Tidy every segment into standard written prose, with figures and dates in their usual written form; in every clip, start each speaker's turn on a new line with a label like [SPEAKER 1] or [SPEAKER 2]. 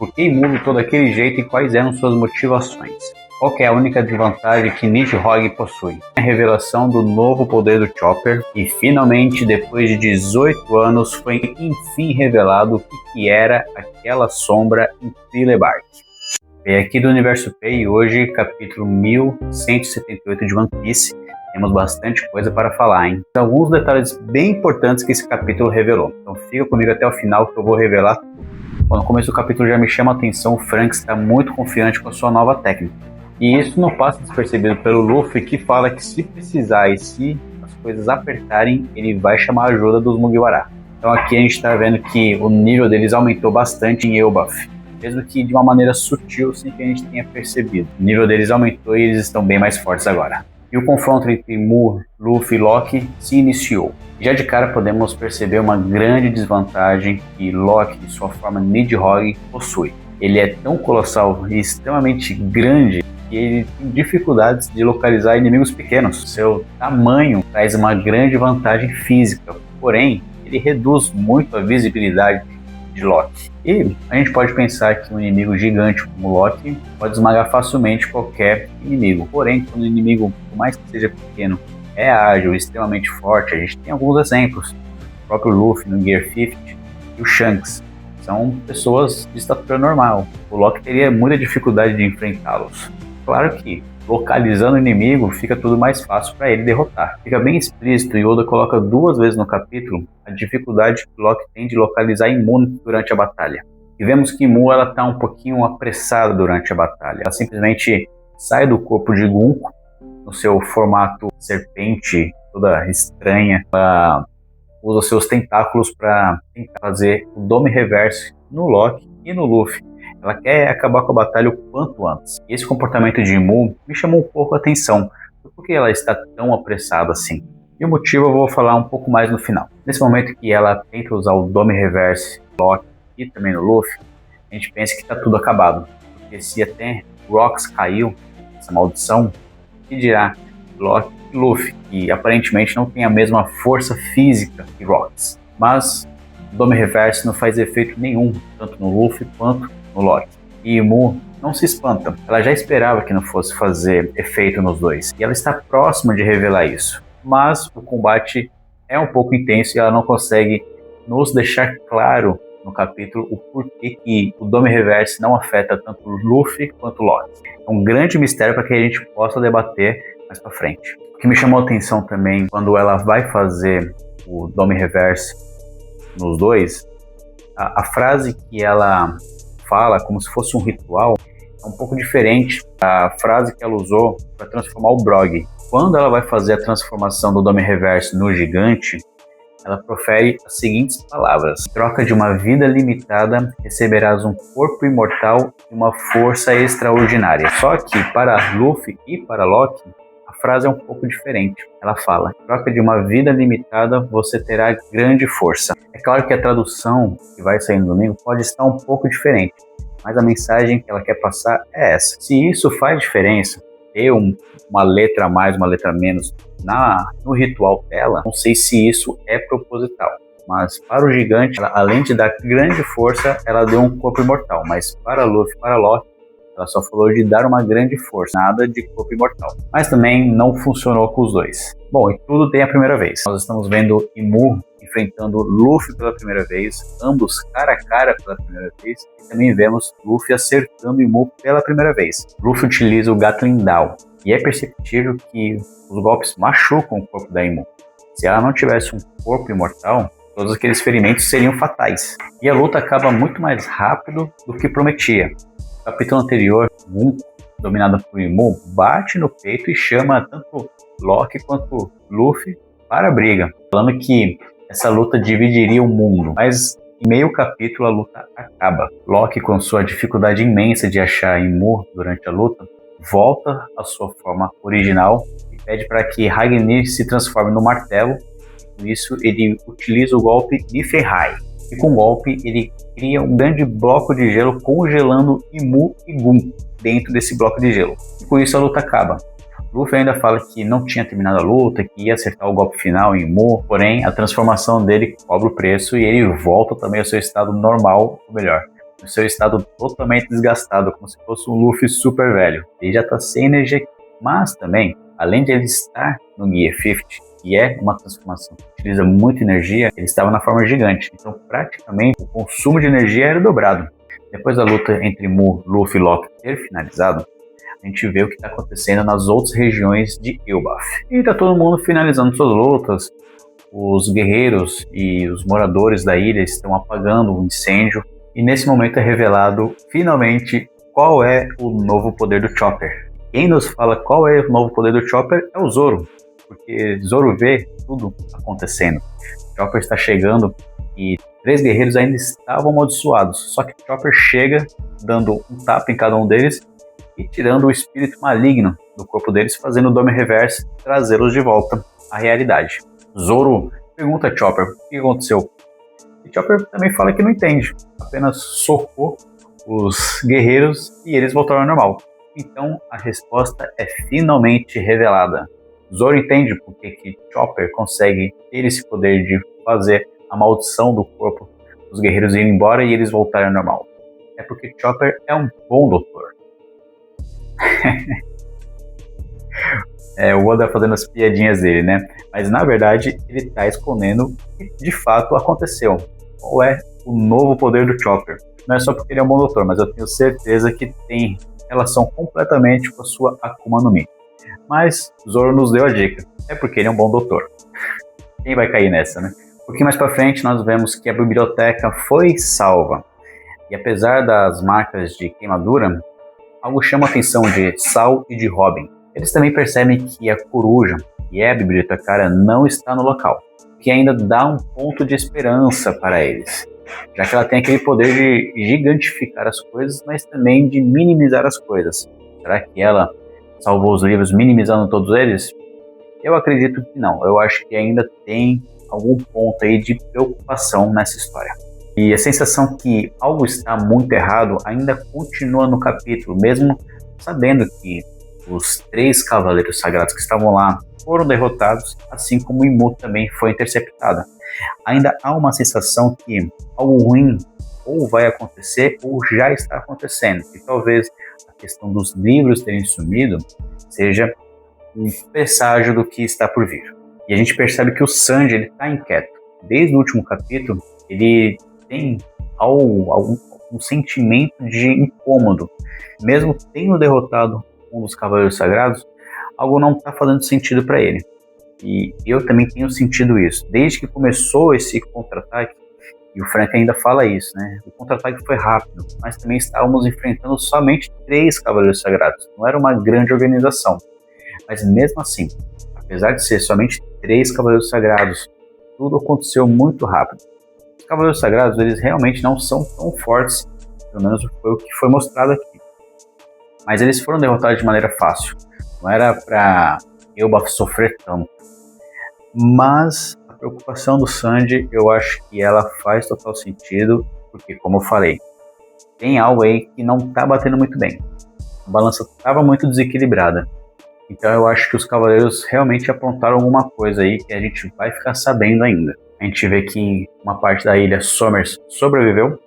[SPEAKER 1] por que Imu lutou daquele jeito e quais eram suas motivações. Qual que é a única desvantagem que Nidhogg possui? A revelação do novo poder do Chopper e finalmente, depois de 18 anos, foi enfim revelado o que era aquela sombra em Thriller Bark. Veio aqui do Universo P e hoje, capítulo 1178 de One Piece. Temos bastante coisa para falar, hein? Alguns detalhes bem importantes que esse capítulo revelou. Então fica comigo até o final que eu vou revelar tudo. Bom, no começo do capítulo já me chama a atenção o Franks está muito confiante com a sua nova técnica. E isso não passa despercebido pelo Luffy, que fala que se precisar e se as coisas apertarem, ele vai chamar a ajuda dos Mugiwara. Então aqui a gente está vendo que o nível deles aumentou bastante em Elbaf, mesmo que de uma maneira sutil, sem que a gente tenha percebido. O nível deles aumentou e eles estão bem mais fortes agora. E o confronto entre Mu, Luffy e Lock se iniciou. Já de cara podemos perceber uma grande desvantagem que Lock, de sua forma Nidhogg, possui. Ele é tão colossal e extremamente grande que ele tem dificuldades de localizar inimigos pequenos. Seu tamanho traz uma grande vantagem física, porém ele reduz muito a visibilidade de Lock. E a gente pode pensar que um inimigo gigante como Lock pode esmagar facilmente qualquer inimigo. Porém, quando o inimigo, por mais que seja pequeno, é ágil, extremamente forte, a gente tem alguns exemplos. O próprio Luffy no Gear 50 e o Shanks. São pessoas de estatura normal. O Lock teria muita dificuldade de enfrentá-los. Claro que, localizando o inimigo, fica tudo mais fácil para ele derrotar. Fica bem explícito e Oda coloca 2 vezes no capítulo a dificuldade que Lock tem de localizar Imu durante a batalha. E vemos que Imu está um pouquinho apressada durante a batalha. Ela simplesmente sai do corpo de Gunko, no seu formato serpente, toda estranha. Ela usa seus tentáculos para tentar fazer o Dome Reverse no Lock e no Luffy. Ela quer acabar com a batalha o quanto antes. E esse comportamento de Imu me chamou um pouco a atenção. Por que ela está tão apressada assim? E o motivo eu vou falar um pouco mais no final. Nesse momento que ela tenta usar o Dome Reverse no Lock e também no Luffy, a gente pensa que está tudo acabado. Porque se até Rocks caiu, essa maldição, que dirá Lock e Luffy, que aparentemente não tem a mesma força física que Rocks. Mas o Dome Reverse não faz efeito nenhum, tanto no Luffy quanto no Lock. E Imu não se espanta, ela já esperava que não fosse fazer efeito nos dois, e ela está próxima de revelar isso, mas o combate é um pouco intenso e ela não consegue nos deixar claro no capítulo o porquê que o Dome Reverse não afeta tanto o Luffy quanto o Lock. É um grande mistério para que a gente possa debater mais para frente. O que me chamou a atenção também, quando ela vai fazer o Dome Reverse nos dois, a frase que ela fala como se fosse um ritual é um pouco diferente da frase que ela usou para transformar o Brogy. Quando ela vai fazer a transformação do Dome Reverse no gigante, ela profere as seguintes palavras: em troca de uma vida limitada, receberás um corpo imortal e uma força extraordinária. Só que para Luffy e para Lock, a frase é um pouco diferente. Ela fala: em troca de uma vida limitada, você terá grande força. É claro que a tradução que vai sair no domingo pode estar um pouco diferente, mas a mensagem que ela quer passar é essa. Se isso faz diferença, ter uma letra a mais, uma letra a menos no ritual dela, não sei se isso é proposital. Mas para o gigante, ela, além de dar grande força, ela deu um corpo imortal. Mas para Luffy e para Lock, ela só falou de dar uma grande força, nada de corpo imortal. Mas também não funcionou com os dois. Bom, e tudo tem a primeira vez. Nós estamos vendo Imu enfrentando Luffy pela primeira vez, ambos cara a cara pela primeira vez, e também vemos Luffy acertando Imu pela primeira vez. Luffy utiliza o Gatling Daw, e é perceptível que os golpes machucam o corpo da Imu. Se ela não tivesse um corpo imortal, todos aqueles ferimentos seriam fatais. E a luta acaba muito mais rápido do que prometia. No capítulo anterior, Gunko, dominada por Imu, bate no peito e chama tanto Lock quanto Luffy para a briga, falando que essa luta dividiria o mundo. Mas em meio capítulo a luta acaba. Lock, com sua dificuldade imensa de achar Imu durante a luta, volta à sua forma original e pede para que Ragnir se transforme no martelo. Com isso ele utiliza o golpe Niflheim. E com o golpe ele cria um grande bloco de gelo congelando Imu e Gunko dentro desse bloco de gelo. E com isso a luta acaba. Luffy ainda fala que não tinha terminado a luta, que ia acertar o golpe final em Imu, porém a transformação dele cobra o preço e ele volta também ao seu estado normal, ou melhor, no seu estado totalmente desgastado, como se fosse um Luffy super velho. Ele já está sem energia, mas também, além de ele estar no Gear 50, que é uma transformação que utiliza muita energia, ele estava na forma gigante. Então, praticamente, o consumo de energia era dobrado. Depois da luta entre Mu, Luffy e Lock ter finalizado, a gente vê o que está acontecendo nas outras regiões de Elbaf. E está todo mundo finalizando suas lutas. Os guerreiros e os moradores da ilha estão apagando o incêndio. E nesse momento é revelado, finalmente, qual é o novo poder do Chopper. Quem nos fala qual é o novo poder do Chopper é o Zoro. Porque Zoro vê tudo acontecendo. Chopper está chegando e 3 guerreiros ainda estavam amaldiçoados. Só que Chopper chega, dando um tapa em cada um deles e tirando o espírito maligno do corpo deles, fazendo o Dome Reverse, trazê-los de volta à realidade. Zoro pergunta a Chopper o que aconteceu. E Chopper também fala que não entende. Apenas socou os guerreiros e eles voltaram ao normal. Então a resposta é finalmente revelada. Zoro entende porque que Chopper consegue ter esse poder de fazer a maldição do corpo dos guerreiros ir embora e eles voltarem ao normal. É porque Chopper é um bom doutor. O Oda fazendo as piadinhas dele, né? Mas na verdade ele está escondendo o que de fato aconteceu. Qual é o novo poder do Chopper? Não é só porque ele é um bom doutor, mas eu tenho certeza que tem relação completamente com a sua Akuma no Mi. Mas Zoro nos deu a dica. É porque ele é um bom doutor. Quem vai cair nessa, né? Um pouquinho mais pra frente nós vemos que a biblioteca foi salva. E apesar das marcas de queimadura, algo chama a atenção de Sal e de Robin. Eles também percebem que a coruja, que é a bibliotecária, não está no local. O que ainda dá um ponto de esperança para eles. Já que ela tem aquele poder de gigantificar as coisas, mas também de minimizar as coisas. Será que ela salvou os livros minimizando todos eles? Eu acredito que não. Eu acho que ainda tem algum ponto aí de preocupação nessa história. E a sensação que algo está muito errado ainda continua no capítulo, mesmo sabendo que os 3 cavaleiros sagrados que estavam lá foram derrotados, assim como Imu também foi interceptada. Ainda há uma sensação que algo ruim ou vai acontecer ou já está acontecendo. E talvez a questão dos livros terem sumido seja um presságio do que está por vir. E a gente percebe que o Sanji está inquieto. Desde o último capítulo, ele tem um sentimento de incômodo. Mesmo tendo derrotado um dos Cavaleiros Sagrados, algo não está fazendo sentido para ele. E eu também tenho sentido isso. Desde que começou esse contra-ataque, e o Frank ainda fala isso, né? O contra-ataque foi rápido, mas também estávamos enfrentando somente 3 Cavaleiros Sagrados. Não era uma grande organização. Mas mesmo assim, apesar de ser somente 3 Cavaleiros Sagrados, tudo aconteceu muito rápido. Os Cavaleiros Sagrados, eles realmente não são tão fortes, pelo menos foi o que foi mostrado aqui. Mas eles foram derrotados de maneira fácil. Não era para Elbaf sofrer tanto. Mas a preocupação do Sanji, eu acho que ela faz total sentido, porque, como eu falei, tem algo aí que não está batendo muito bem. A balança estava muito desequilibrada. Então eu acho que os cavaleiros realmente aprontaram alguma coisa aí que a gente vai ficar sabendo ainda. A gente vê que uma parte da ilha Sommers sobreviveu,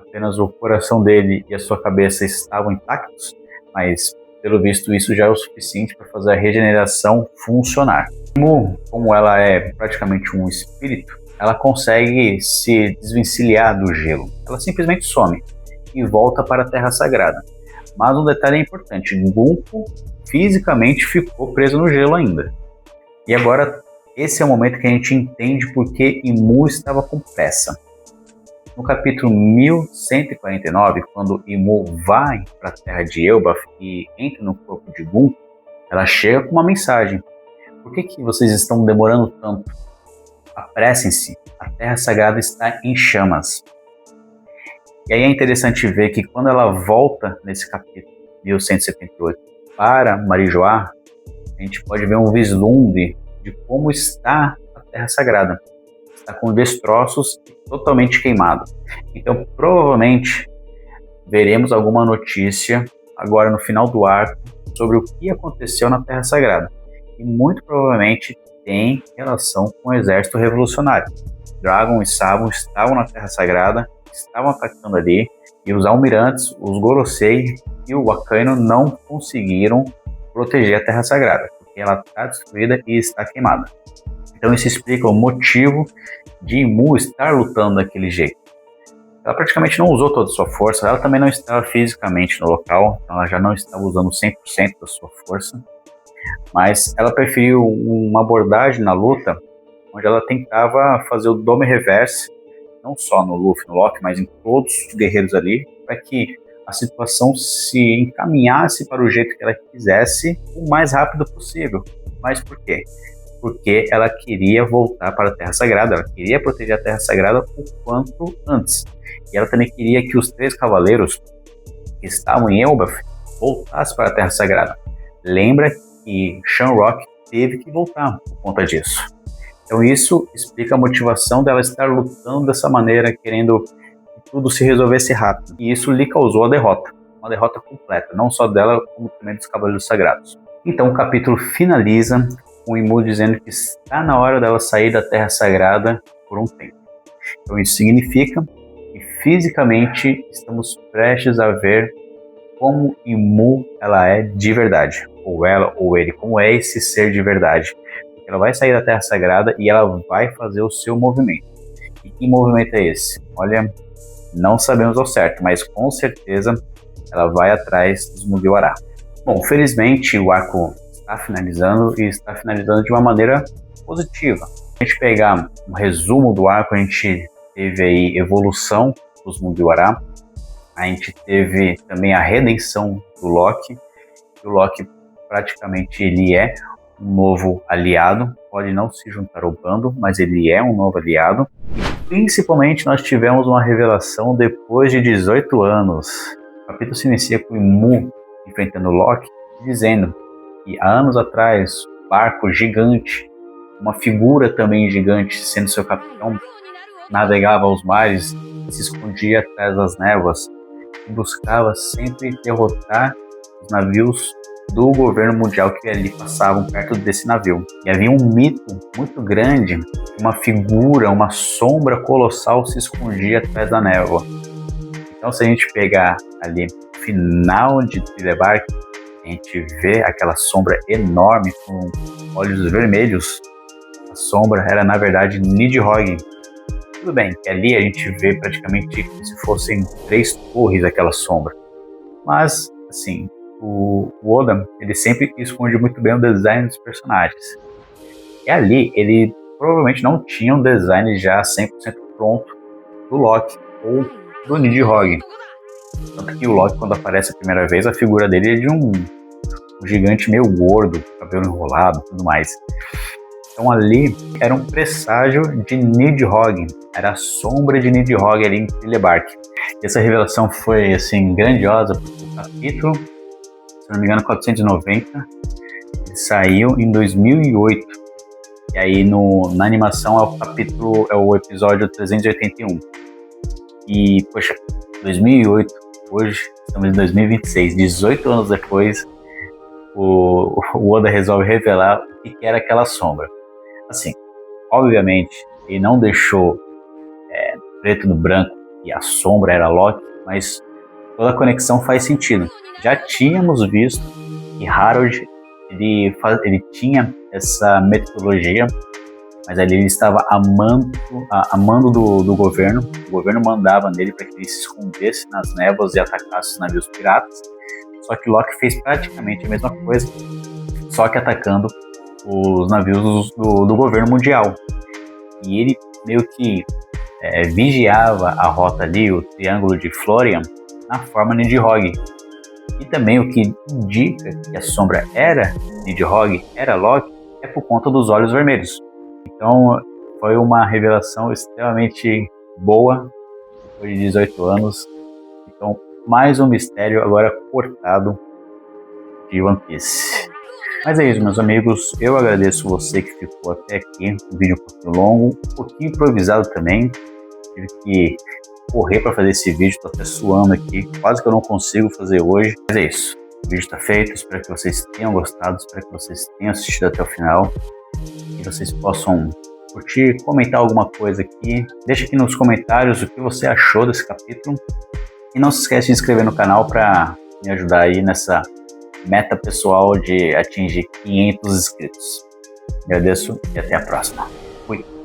[SPEAKER 1] apenas o coração dele e a sua cabeça estavam intactos, mas pelo visto isso já é o suficiente para fazer a regeneração funcionar. Mu, como ela é praticamente um espírito, ela consegue se desvencilhar do gelo. Ela simplesmente some e volta para a Terra Sagrada. Mas um detalhe é importante, Gunko fisicamente ficou preso no gelo ainda. E agora, esse é o momento que a gente entende por que Imu estava com pressa. No capítulo 1149, quando Imu vai para a terra de Elbaf e entra no corpo de Gunko, ela chega com uma mensagem. Por que vocês estão demorando tanto? Apressem-se, a Terra Sagrada está em chamas. E aí é interessante ver que quando ela volta nesse capítulo 1178 para Marijoá, a gente pode ver um vislumbre de como está a Terra Sagrada. Está com destroços totalmente queimado. Então provavelmente veremos alguma notícia agora no final do arco sobre o que aconteceu na Terra Sagrada. E muito provavelmente tem relação com o exército revolucionário. Dragon e Sabo estavam na Terra Sagrada, estavam atacando ali, E os almirantes, os Gorosei e o Akainu não conseguiram proteger a Terra Sagrada, porque ela está destruída e está queimada. Então isso explica o motivo de Mu estar lutando daquele jeito. Ela praticamente não usou toda a sua força, ela também não estava fisicamente no local, então ela já não estava usando 100% da sua força, mas ela preferiu uma abordagem na luta onde ela tentava fazer o Dome Reverse, não só no Luffy, no Loki, mas em todos os guerreiros ali, para que a situação se encaminhasse para o jeito que ela quisesse o mais rápido possível. Mas por quê? Porque ela queria voltar para a Terra Sagrada, ela queria proteger a Terra Sagrada o quanto antes. E ela também queria que os 3 cavaleiros que estavam em Elbaf voltassem para a Terra Sagrada. Lembra que Shamrock teve que voltar por conta disso. Então isso explica a motivação dela estar lutando dessa maneira, querendo que tudo se resolvesse rápido. E isso lhe causou a derrota. Uma derrota completa, não só dela, como também dos Cavaleiros Sagrados. Então o capítulo finaliza com Imu dizendo que está na hora dela sair da Terra Sagrada por um tempo. Então isso significa que fisicamente estamos prestes a ver como Imu ela é de verdade. Ou ela ou ele, como é esse ser de verdade. Ela vai sair da Terra Sagrada e ela vai fazer o seu movimento. E que movimento é esse? Olha, não sabemos ao certo, mas com certeza ela vai atrás dos Mugiwara. Bom, felizmente o arco está finalizando e está finalizando de uma maneira positiva. Se a gente pegar um resumo do arco, a gente teve aí evolução dos Mugiwara, a gente teve também a redenção do Loki. O Loki praticamente ele é um novo aliado, pode não se juntar ao bando, mas ele é um novo aliado. E principalmente nós tivemos uma revelação depois de 18 anos. O capítulo se inicia com Imu enfrentando Loki, dizendo que há anos atrás, um barco gigante, uma figura também gigante, sendo seu capitão, navegava aos mares, se escondia atrás das névoas e buscava sempre derrotar os navios do governo mundial que ali passavam perto desse navio. E havia um mito muito grande, uma figura, uma sombra colossal se escondia atrás da névoa. Então se a gente pegar ali o final de Thriller Bark, a gente vê aquela sombra enorme com olhos vermelhos. A sombra era na verdade Nidhogg. Tudo bem que ali a gente vê praticamente como se fossem 3 torres aquela sombra. Mas, assim, o Oda, ele sempre esconde muito bem o design dos personagens. E ali, ele provavelmente não tinha um design já 100% pronto do Loki ou do Nidhogg. Tanto que o Loki, quando aparece a primeira vez, a figura dele é de um gigante meio gordo, cabelo enrolado e tudo mais. Então ali era um presságio de Nidhogg, era a sombra de Nidhogg ali em Thriller Bark. E essa revelação foi assim grandiosa, porque o capítulo, se não me engano, 490, ele saiu em 2008. E aí na animação é o episódio 381. E, poxa, 2008, hoje estamos em 2026, 18 anos depois, o Oda resolve revelar o que era aquela sombra. Assim, obviamente, ele não deixou preto no branco e a sombra era Loki, mas toda a conexão faz sentido. Já tínhamos visto que Harold ele tinha essa metodologia, mas ali ele estava amando do governo. O governo mandava nele para que ele se escondesse nas névoas e atacasse os navios piratas. Só que Loki fez praticamente a mesma coisa, só que atacando os navios do governo mundial. E ele meio que vigiava a rota ali, o triângulo de Florian, na forma Nidhogg. E também o que indica que a sombra era Nidhogg, era Loki, é por conta dos olhos vermelhos. Então foi uma revelação extremamente boa, depois de 18 anos. Então mais um mistério agora cortado de One Piece. Mas é isso, meus amigos, eu agradeço você que ficou até aqui, um vídeo um pouquinho longo, um pouquinho improvisado também, tive que correr para fazer esse vídeo, tô até suando aqui, quase que eu não consigo fazer hoje, mas é isso, o vídeo está feito, espero que vocês tenham gostado, espero que vocês tenham assistido até o final, que vocês possam curtir, comentar alguma coisa aqui, deixa aqui nos comentários o que você achou desse capítulo, E não se esquece de se inscrever no canal para me ajudar aí nessa meta pessoal de atingir 500 inscritos. Agradeço e até a próxima. Fui!